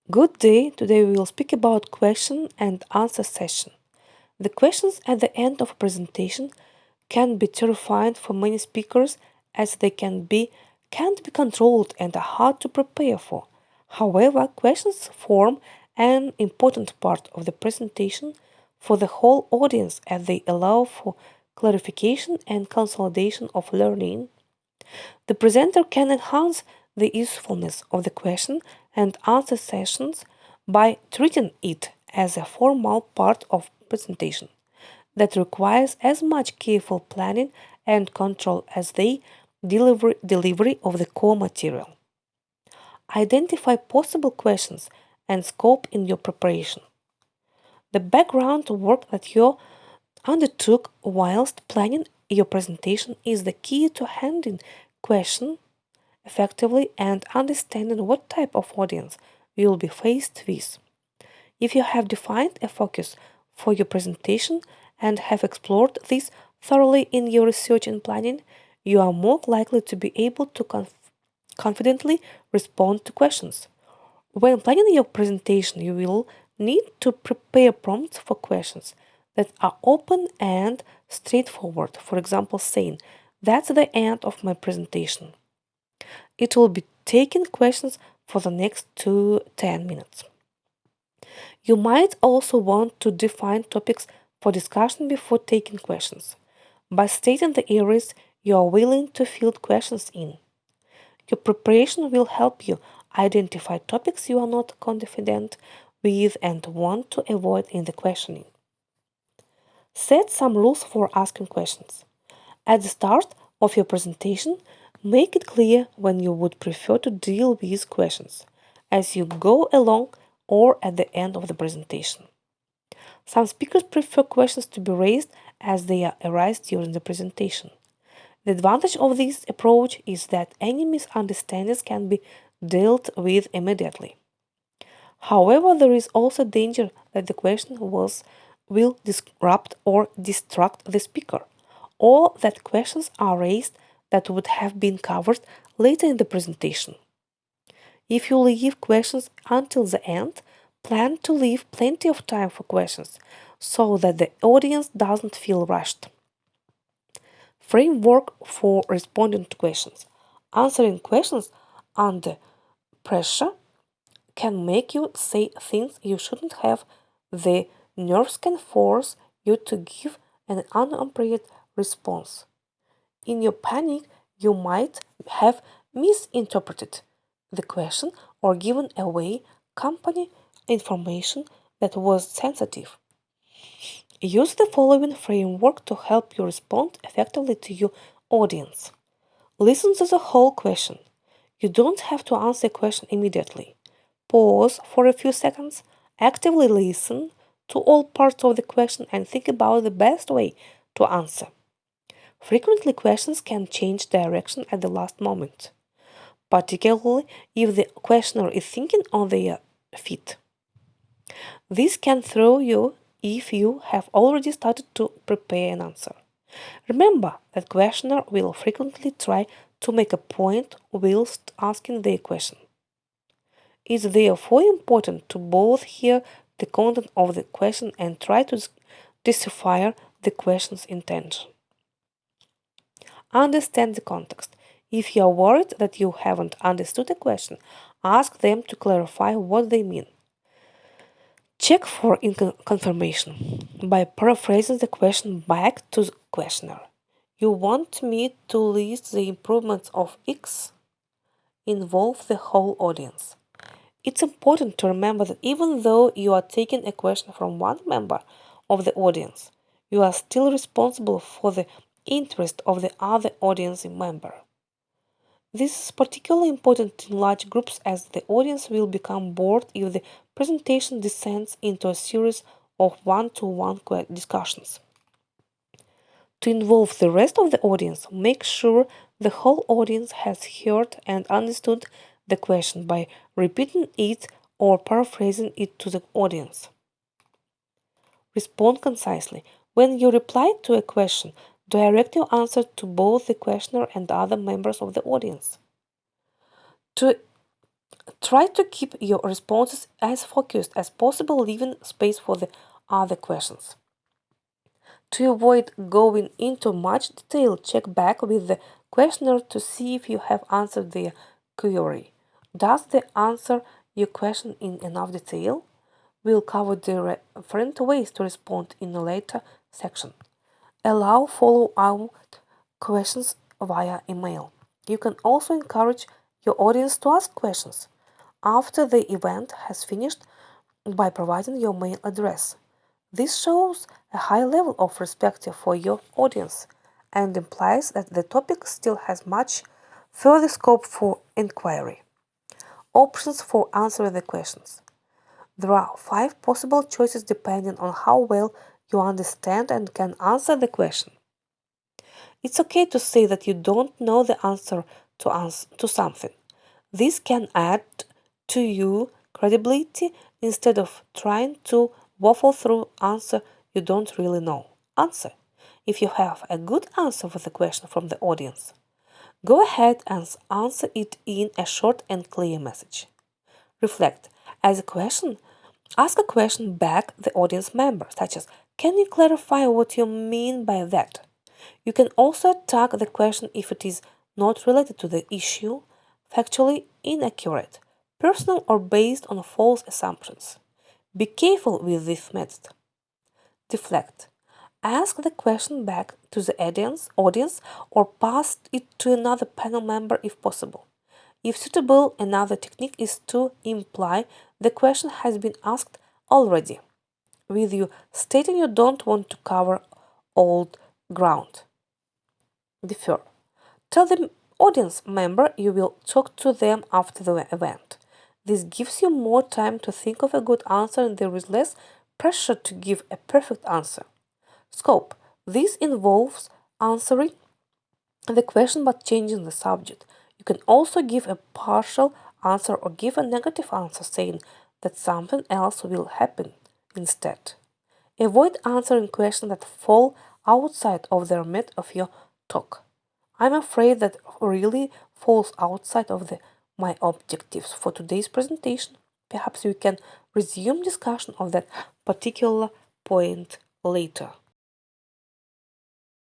Good day. Today we will speak about question and answer session. The questions at the end of a presentation can be terrifying for many speakers as they can't be controlled and are hard to prepare for. However, questions form an important part of the presentation for the whole audience as they allow for clarification and consolidation of learning. The presenter can enhance the usefulness of the question and answer sessions by treating it as a formal part of presentation that requires as much careful planning and control as the delivery of the core material. Identify possible questions and scope in your preparation. The background work that you undertook whilst planning your presentation is the key to handling questions effectively and understanding what type of audience you will be faced with. If you have defined a focus for your presentation and have explored this thoroughly in your research and planning, you are more likely to be able to confidently respond to questions. When planning your presentation, you will need to prepare prompts for questions that are open and straightforward. For example, saying, "That's the end of my presentation." It will be taking questions for the next 10 minutes. You might also want to define topics for discussion before taking questions by stating the areas you are willing to field questions in. Your preparation will help you identify topics you are not confident with and want to avoid in the questioning. Set some rules for asking questions. At the start of your presentation, make it clear when you would prefer to deal with questions as you go along or at the end of the presentation. Some speakers prefer questions to be raised as they arise during the presentation. The advantage of this approach is that any misunderstandings can be dealt with immediately. However, there is also danger that the question will disrupt or distract the speaker, or that questions are raised that would have been covered later in the presentation. If you leave questions until the end, plan to leave plenty of time for questions so that the audience doesn't feel rushed. Framework for responding to questions. Answering questions under pressure can make you say things you shouldn't have. The nerves can force you to give an inappropriate response. In your panic, you might have misinterpreted the question or given away company information that was sensitive. Use the following framework to help you respond effectively to your audience. Listen to the whole question. You don't have to answer a question immediately. Pause for a few seconds, actively listen to all parts of the question and think about the best way to answer. Frequently, questions can change direction at the last moment, particularly if the questioner is thinking on their feet. This can throw you if you have already started to prepare an answer. Remember that questioner will frequently try to make a point whilst asking their question. It's therefore important to both hear the content of the question and try to decipher the question's intention. Understand the context. If you are worried that you haven't understood a question, ask them to clarify what they mean. Check for confirmation by paraphrasing the question back to the questioner. You want me to list the improvements of X? Involve the whole audience. It's important to remember that even though you are taking a question from one member of the audience, you are still responsible for the interest of the other audience member. This is particularly important in large groups as the audience will become bored if the presentation descends into a series of one-to-one discussions. To involve the rest of the audience, make sure the whole audience has heard and understood the question by repeating it or paraphrasing it to the audience. Respond concisely. When you reply to a question, direct your answer to both the questioner and other members of the audience. To Try to keep your responses as focused as possible, leaving space for the other questions. To avoid going into much detail, check back with the questioner to see if you have answered their query. Does the answer your question in enough detail? We'll cover different ways to respond in a later section. Allow follow-up questions via email. You can also encourage your audience to ask questions after the event has finished by providing your mail address. This shows a high level of respect for your audience and implies that the topic still has much further scope for inquiry. Options for answering the questions. There are 5 possible choices depending on how well you understand and can answer the question. It's okay to say that you don't know the answer to something. This can add to your credibility instead of trying to waffle through answer you don't really know. Answer. If you have a good answer for the question from the audience, go ahead and answer it in a short and clear message. Reflect. As a question, ask a question back the audience member, such as, can you clarify what you mean by that? You can also attack the question if it is not related to the issue, factually inaccurate, personal, or based on false assumptions. Be careful with this method. Deflect. Ask the question back to the audience or pass it to another panel member if possible. If suitable, another technique is to imply the question has been asked already, with you stating you don't want to cover old ground. Defer. Tell the audience member you will talk to them after the event. This gives you more time to think of a good answer and there is less pressure to give a perfect answer. Scope. This involves answering the question but changing the subject. You can also give a partial answer or give a negative answer saying that something else will happen instead. Avoid answering questions that fall outside of the remit of your talk. I'm afraid that really falls outside of my objectives for today's presentation. Perhaps we can resume discussion of that particular point later.